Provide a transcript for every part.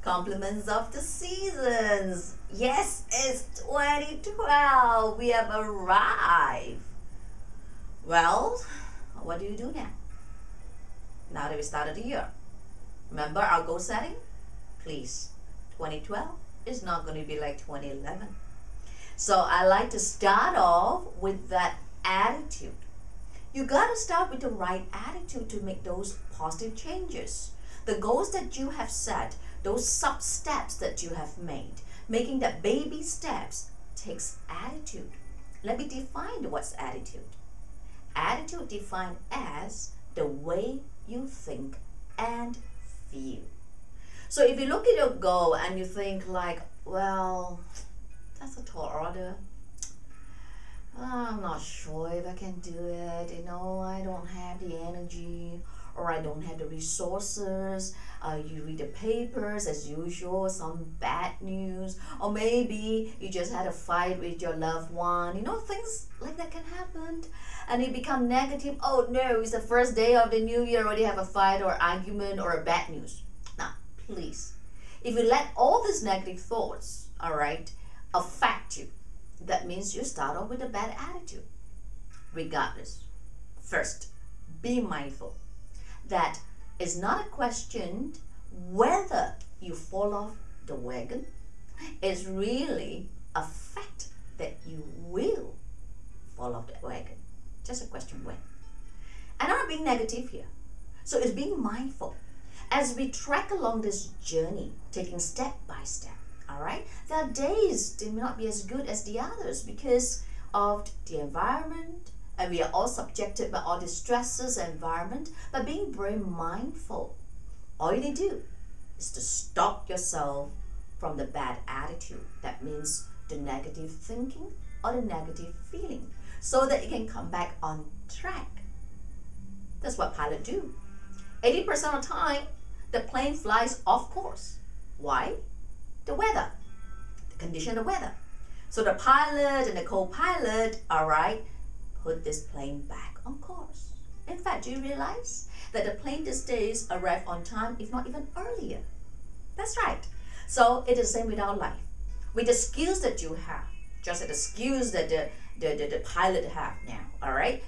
Compliments of the seasons. Yes, it's 2012. We have arrived. Well, what do you do now? Now that we started the year. Remember our goal setting? Please, 2012 is not going to be like 2011. So I like to start off with that attitude. You got to start with the right attitude to make those positive changes. The goals that you have set, those sub steps that you have made, making that baby steps takes attitude. Let me define what's attitude. Attitude defined as the way you think and feel. So if you look at your goal and you think like, well, that's a tall order. I'm not sure if I can do it. I don't have the energy, or I don't have the resources. You read the papers as usual, some bad news, or maybe you just had a fight with your loved one. Things like that can happen, and you become negative. Oh no, it's the first day of the new year, already have a fight or argument or a bad news. Now, please, if you let all these negative thoughts, affect you, that means you start off with a bad attitude. Regardless, first, be mindful that it's not a question whether you fall off the wagon. It's really a fact that you will fall off the wagon. Just a question when. And I'm not being negative here. So it's being mindful as we trek along this journey, taking step by step. There are days they may not be as good as the others because of the environment, and we are all subjected by all the stresses and environment. But being very mindful, all you need to do is to stop yourself from the bad attitude. That means the negative thinking or the negative feeling, so that you can come back on track. That's what pilots do. 80% of the time, the plane flies off course. Why? The weather, the condition of the weather. So the pilot and the co-pilot, put this plane back on course. In fact, do you realize that the plane these days arrive on time, if not even earlier? That's right. So it is the same with our life. With the skills that you have, just like the skills that the pilot have now,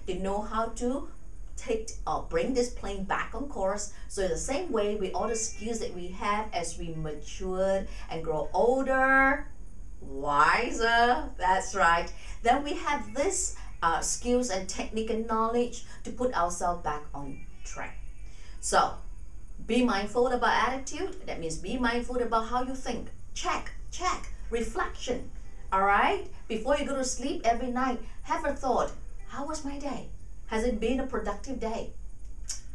they know how to take or bring this plane back on course. So the same way with all the skills that we have as we mature and grow older, wiser, that's right, then we have this skills and technique and knowledge to put ourselves back on track. So be mindful about attitude. That means be mindful about how you think. Check, reflection. Before you go to sleep every night, have a thought. How was my day? Has it been a productive day?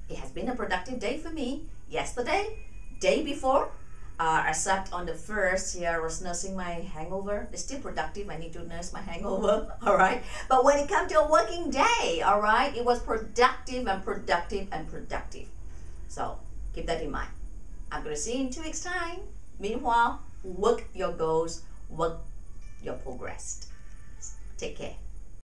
It has been a productive day for me. Yesterday, day before, except on the first here, I was nursing my hangover. It's still productive. I need to nurse my hangover. But when it comes to a working day, it was productive and productive and productive. So keep that in mind. I'm going to see you in 2 weeks' time. Meanwhile, work your goals, work your progress. Take care.